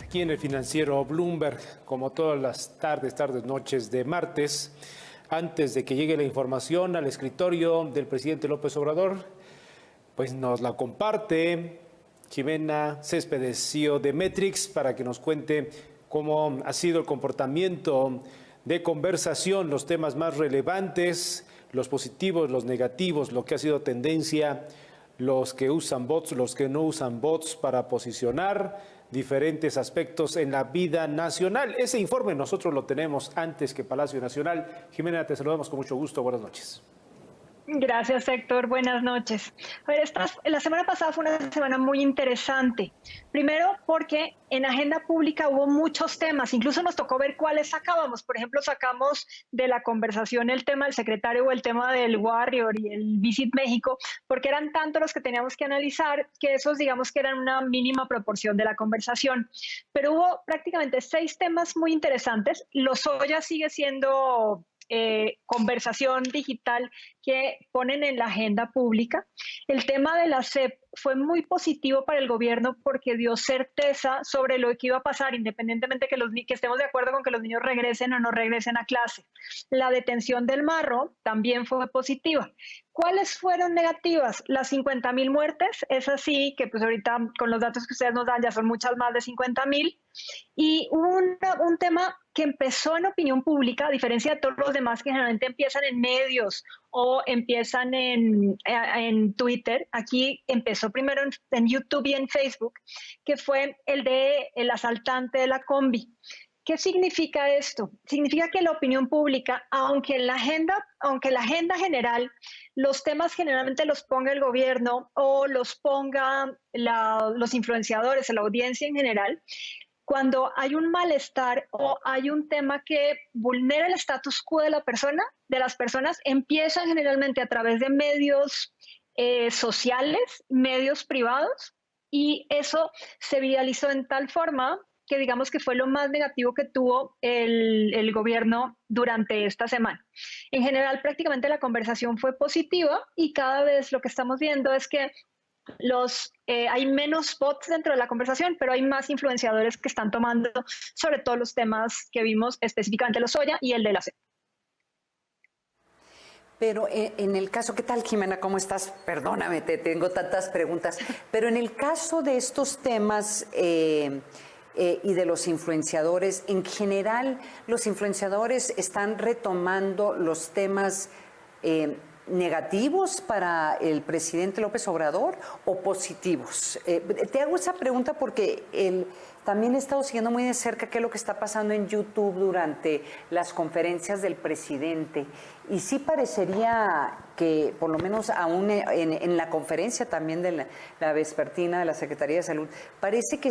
aquí en el financiero Bloomberg, como todas las tardes, noches de martes, antes de que llegue la información al escritorio del presidente López Obrador, pues nos la comparte Jimena Céspedes, CEO de Metrix, para que nos cuente cómo ha sido el comportamiento de conversación, los temas más relevantes, los positivos, los negativos, lo que ha sido tendencia, los que usan bots, los que no usan bots para posicionar diferentes aspectos en la vida nacional. Ese informe nosotros lo tenemos antes que Palacio Nacional. Jimena, te saludamos con mucho gusto. Buenas noches. Gracias, Héctor. Buenas noches. A ver, la semana pasada fue una semana muy interesante. Primero, porque en agenda pública hubo muchos temas. Incluso nos tocó ver cuáles sacábamos. Por ejemplo, sacamos de la conversación el tema del secretario o el tema del Warrior y el Visit México, porque eran tantos los que teníamos que analizar que esos, digamos, que eran una mínima proporción de la conversación. Pero hubo prácticamente 6 temas muy interesantes. Lozoya sigue siendo conversación digital que ponen en la agenda pública. El tema de la SEP fue muy positivo para el gobierno porque dio certeza sobre lo que iba a pasar, independientemente que estemos de acuerdo con que los niños regresen o no regresen a clase. La detención del Marro también fue positiva. ¿Cuáles fueron negativas? Las 50,000 muertes, es así que pues ahorita con los datos que ustedes nos dan ya son muchas más de 50,000. Y hubo un tema que empezó en opinión pública, a diferencia de todos los demás que generalmente empiezan en medios o empiezan en Twitter. Aquí empezó primero en YouTube y en Facebook, que fue el de el asaltante de la combi. ¿Qué significa esto? Significa que la opinión pública, aunque la agenda general, los temas generalmente los ponga el gobierno o los ponga los influenciadores, la audiencia en general, cuando hay un malestar o hay un tema que vulnera el status quo de las personas, empiezan generalmente a través de medios sociales, medios privados, y eso se viralizó en tal forma que digamos que fue lo más negativo que tuvo el gobierno durante esta semana. En general, prácticamente la conversación fue positiva y cada vez lo que estamos viendo es que hay menos bots dentro de la conversación, pero hay más influenciadores que están tomando sobre todos los temas que vimos, específicamente Lozoya y el de la SEP. Pero en el caso, ¿qué tal, Jimena? ¿Cómo estás? Perdóname, te tengo tantas preguntas. Pero en el caso de estos temas y de los influenciadores, en general, los influenciadores están retomando los temas negativos para el presidente López Obrador o positivos. Te hago esa pregunta porque también he estado siguiendo muy de cerca qué es lo que está pasando en YouTube durante las conferencias del presidente, y sí parecería que por lo menos aún en la conferencia también de la vespertina de la Secretaría de Salud, parece que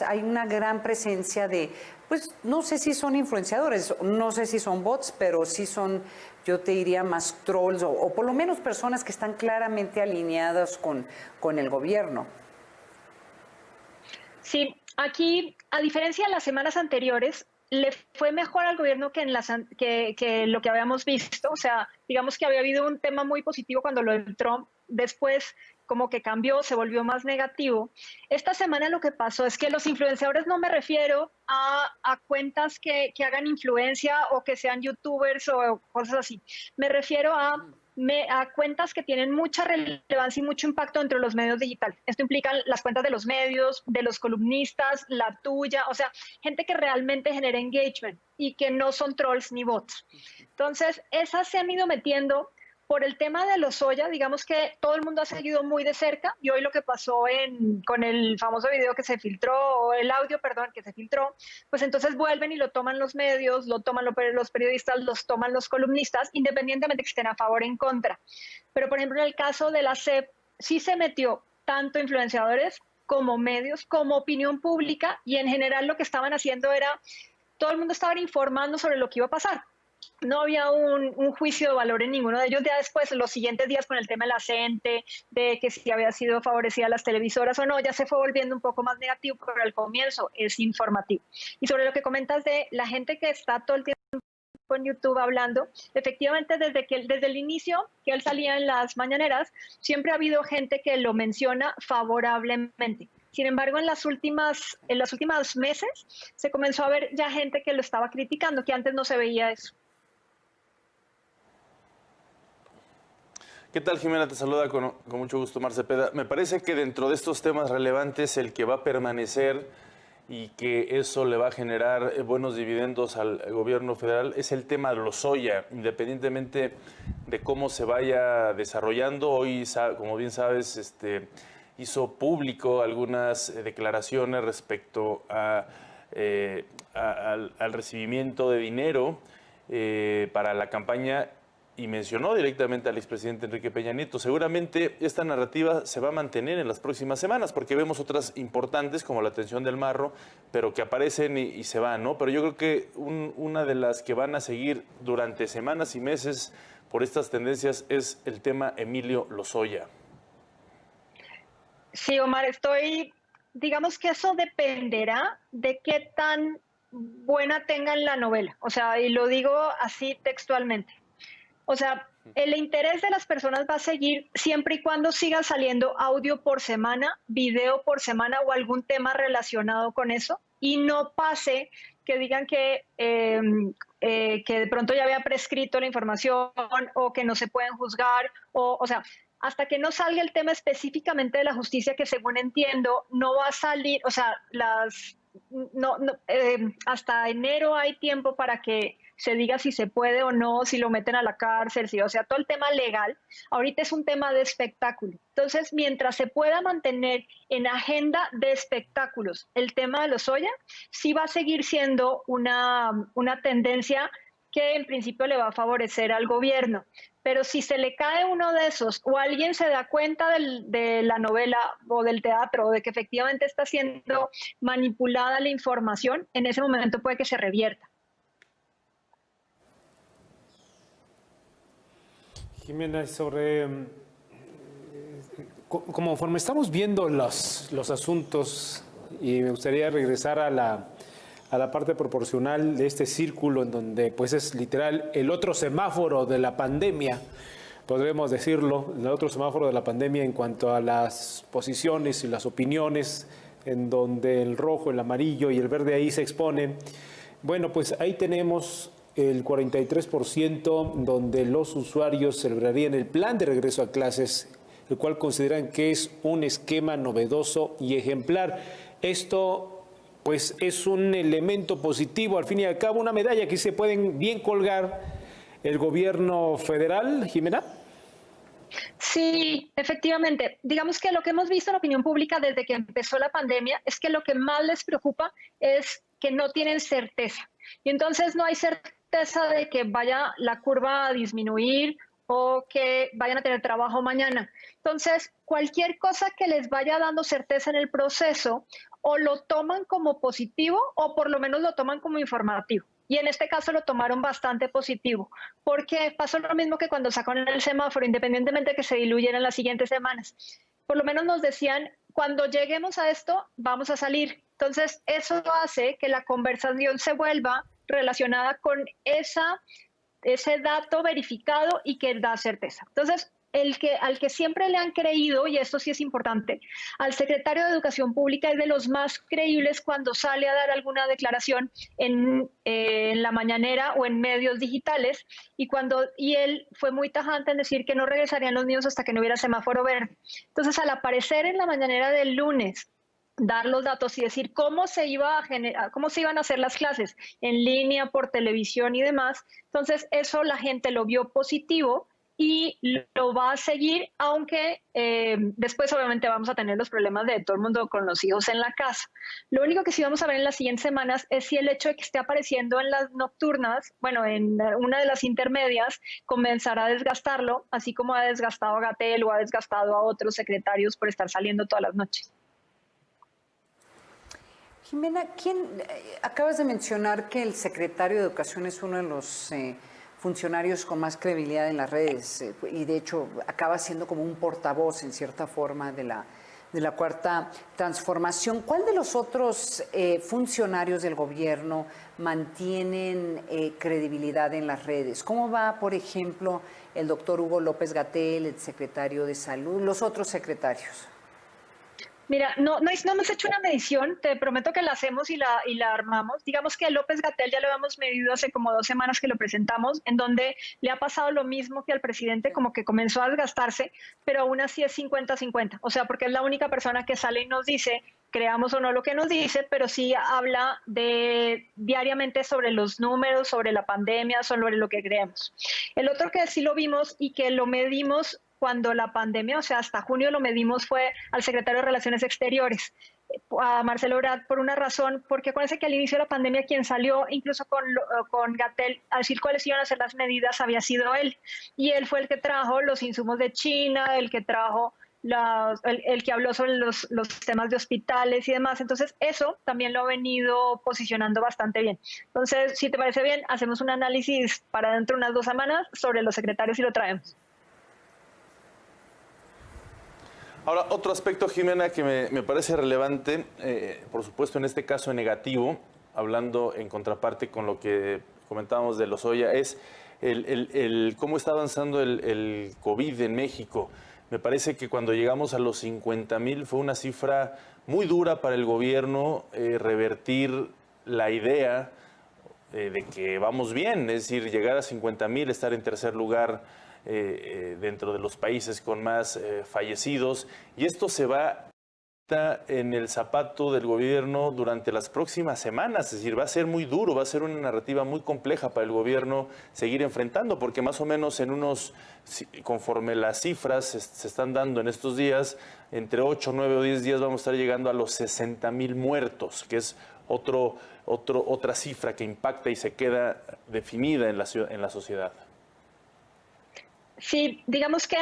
hay una gran presencia de, pues no sé si son influenciadores, no sé si son bots, pero sí son, yo te diría, más trolls o por lo menos personas que están claramente alineadas con el gobierno. Sí, aquí, a diferencia de las semanas anteriores, le fue mejor al gobierno que lo que habíamos visto. O sea, digamos que había habido un tema muy positivo cuando lo de Trump, después como que cambió, se volvió más negativo. Esta semana lo que pasó es que los influenciadores, no me refiero a cuentas que hagan influencia o que sean youtubers o cosas así, me refiero a cuentas que tienen mucha relevancia y mucho impacto entre los medios digitales. Esto implica las cuentas de los medios, de los columnistas, la tuya, o sea, gente que realmente genera engagement y que no son trolls ni bots. Entonces, esas se han ido metiendo. Por el tema de Lozoya, digamos que todo el mundo ha seguido muy de cerca, y hoy lo que pasó con el famoso video que se filtró, o el audio, perdón, que se filtró, pues entonces vuelven y lo toman los medios, lo toman los periodistas, los toman los columnistas, independientemente que estén a favor o en contra. Pero, por ejemplo, en el caso de la SEP, sí se metió tanto influenciadores como medios, como opinión pública, y en general lo que estaban haciendo era, todo el mundo estaba informando sobre lo que iba a pasar. No había un juicio de valor en ninguno de ellos. Ya después, los siguientes días, con el tema de la CENTE, de que si había sido favorecida las televisoras o no, ya se fue volviendo un poco más negativo, pero al comienzo es informativo. Y sobre lo que comentas de la gente que está todo el tiempo en YouTube hablando, efectivamente desde el inicio que él salía en las mañaneras, siempre ha habido gente que lo menciona favorablemente. Sin embargo, en los últimos meses se comenzó a ver ya gente que lo estaba criticando, que antes no se veía eso. ¿Qué tal, Jimena? Te saluda con mucho gusto, Mar Cepeda. Me parece que dentro de estos temas relevantes, el que va a permanecer y que eso le va a generar buenos dividendos al gobierno federal es el tema de Lozoya, independientemente de cómo se vaya desarrollando. Hoy, como bien sabes, hizo público algunas declaraciones respecto al recibimiento de dinero para la campaña y mencionó directamente al expresidente Enrique Peña Nieto. Seguramente esta narrativa se va a mantener en las próximas semanas, porque vemos otras importantes como la atención del marro, pero que aparecen y se van, ¿no? Pero yo creo que una de las que van a seguir durante semanas y meses por estas tendencias es el tema Emilio Lozoya. Sí, Omar, digamos que eso dependerá de qué tan buena tengan la novela, o sea, y lo digo así textualmente. O sea, el interés de las personas va a seguir siempre y cuando siga saliendo audio por semana, video por semana o algún tema relacionado con eso, y no pase que digan que de pronto ya había prescrito la información o que no se pueden juzgar, o sea, hasta que no salga el tema específicamente de la justicia, que según entiendo no va a salir, o sea, hasta enero hay tiempo para que se diga si se puede o no, si lo meten a la cárcel, o sea, todo el tema legal. Ahorita es un tema de espectáculo. Entonces, mientras se pueda mantener en agenda de espectáculos el tema de Lozoya, sí va a seguir siendo una tendencia que en principio le va a favorecer al gobierno. Pero si se le cae uno de esos o alguien se da cuenta de la novela o del teatro o de que efectivamente está siendo manipulada la información, en ese momento puede que se revierta. Jimena, conforme estamos viendo los asuntos, y me gustaría regresar a la parte proporcional de este círculo en donde pues es literal el otro semáforo de la pandemia, podremos decirlo, el otro semáforo de la pandemia en cuanto a las posiciones y las opiniones, en donde el rojo, el amarillo y el verde ahí se exponen. Bueno, pues ahí tenemos el 43% donde los usuarios celebrarían el plan de regreso a clases, el cual consideran que es un esquema novedoso y ejemplar. Esto pues es un elemento positivo, al fin y al cabo una medalla que se pueden bien colgar el gobierno federal, Jimena. Sí, efectivamente. Digamos que lo que hemos visto en la opinión pública desde que empezó la pandemia es que lo que más les preocupa es que no tienen certeza. Y entonces no hay certeza de que vaya la curva a disminuir o que vayan a tener trabajo mañana. Entonces, cualquier cosa que les vaya dando certeza en el proceso, o lo toman como positivo o por lo menos lo toman como informativo. Y en este caso lo tomaron bastante positivo, porque pasó lo mismo que cuando sacaron el semáforo, independientemente de que se diluyera en las siguientes semanas. Por lo menos nos decían, cuando lleguemos a esto, vamos a salir. Entonces, eso hace que la conversación se vuelva relacionada con ese dato verificado y que da certeza. Entonces, al que siempre le han creído, y esto sí es importante, al secretario de Educación Pública es de los más creíbles cuando sale a dar alguna declaración en la mañanera o en medios digitales, y él fue muy tajante en decir que no regresarían los niños hasta que no hubiera semáforo verde. Entonces, al aparecer en la mañanera del lunes, dar los datos y decir cómo se iban a hacer las clases en línea, por televisión y demás. Entonces, eso la gente lo vio positivo y lo va a seguir, aunque después obviamente vamos a tener los problemas de todo el mundo con los hijos en la casa. Lo único que sí vamos a ver en las siguientes semanas es si el hecho de que esté apareciendo en las nocturnas, bueno, en una de las intermedias, comenzará a desgastarlo, así como ha desgastado a Gatell o ha desgastado a otros secretarios por estar saliendo todas las noches. Jimena, acabas de mencionar que el secretario de Educación es uno de los funcionarios con más credibilidad en las redes y de hecho acaba siendo como un portavoz en cierta forma de la Cuarta Transformación. ¿Cuál de los otros funcionarios del gobierno mantienen credibilidad en las redes? ¿Cómo va, por ejemplo, el doctor Hugo López-Gatell, el secretario de Salud, los otros secretarios? Mira, no hemos hecho una medición, te prometo que la hacemos y la armamos. Digamos que López-Gatell ya lo habíamos medido hace como 2 semanas que lo presentamos, en donde le ha pasado lo mismo que al presidente, como que comenzó a desgastarse, pero aún así es 50-50. O sea, porque es la única persona que sale y nos dice, creamos o no lo que nos dice, pero sí habla diariamente sobre los números, sobre la pandemia, sobre lo que creemos. El otro que sí lo vimos y que lo medimos cuando la pandemia, o sea, hasta junio lo medimos, fue al secretario de Relaciones Exteriores, a Marcelo Ebrard, por una razón, porque acuérdense que al inicio de la pandemia quien salió incluso con Gatell a decir cuáles iban a ser las medidas había sido él. Y él fue el que trajo los insumos de China, el que trajo el que habló sobre los temas de hospitales y demás. Entonces, eso también lo ha venido posicionando bastante bien. Entonces, si te parece bien, hacemos un análisis para dentro de unas 2 semanas sobre los secretarios y lo traemos. Ahora, otro aspecto, Jimena, que me parece relevante, por supuesto en este caso negativo, hablando en contraparte con lo que comentábamos de Lozoya, es cómo está avanzando el COVID en México. Me parece que cuando llegamos a los 50,000 fue una cifra muy dura para el gobierno revertir la idea de que vamos bien, es decir, llegar a 50,000, estar en tercer lugar dentro de los países con más fallecidos, y esto se va en el zapato del gobierno durante las próximas semanas, es decir, va a ser muy duro, va a ser una narrativa muy compleja para el gobierno seguir enfrentando, porque más o menos conforme las cifras se están dando en estos días, entre 8, 9 o 10 días vamos a estar llegando a los 60,000 muertos, que es otra cifra que impacta y se queda definida en la sociedad. Sí, digamos que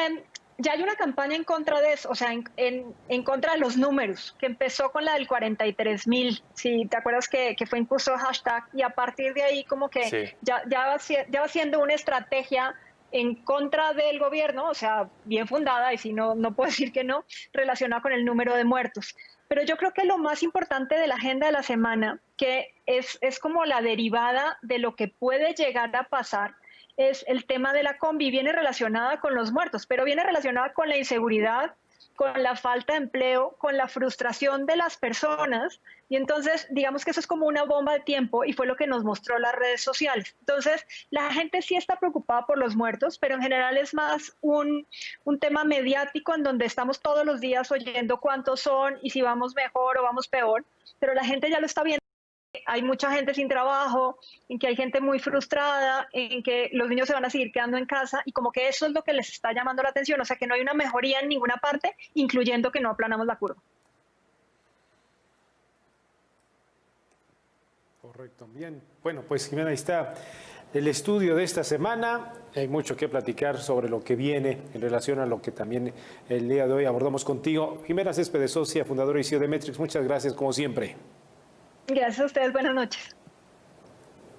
ya hay una campaña en contra de eso, o sea, en contra de los números, que empezó con la del 43,000, si te acuerdas que fue incluso hashtag, y a partir de ahí como que sí, ya va siendo una estrategia en contra del gobierno, o sea, bien fundada, y si no puedo decir que no, relacionada con el número de muertos. Pero yo creo que lo más importante de la agenda de la semana, que es como la derivada de lo que puede llegar a pasar, es el tema de la combi. Viene relacionada con los muertos, pero viene relacionada con la inseguridad, con la falta de empleo, con la frustración de las personas. Y entonces, digamos que eso es como una bomba de tiempo y fue lo que nos mostró las redes sociales. Entonces, la gente sí está preocupada por los muertos, pero en general es más un tema mediático en donde estamos todos los días oyendo cuántos son y si vamos mejor o vamos peor, pero la gente ya lo está viendo. Hay mucha gente sin trabajo, en que hay gente muy frustrada, en que los niños se van a seguir quedando en casa y como que eso es lo que les está llamando la atención, o sea que no hay una mejoría en ninguna parte, incluyendo que no aplanamos la curva. Correcto, bien. Bueno, pues Jimena, ahí está el estudio de esta semana. Hay mucho que platicar sobre lo que viene en relación a lo que también el día de hoy abordamos contigo. Jimena Céspedes, socia, fundadora y CEO de Metrix, muchas gracias como siempre. Gracias a ustedes, buenas noches.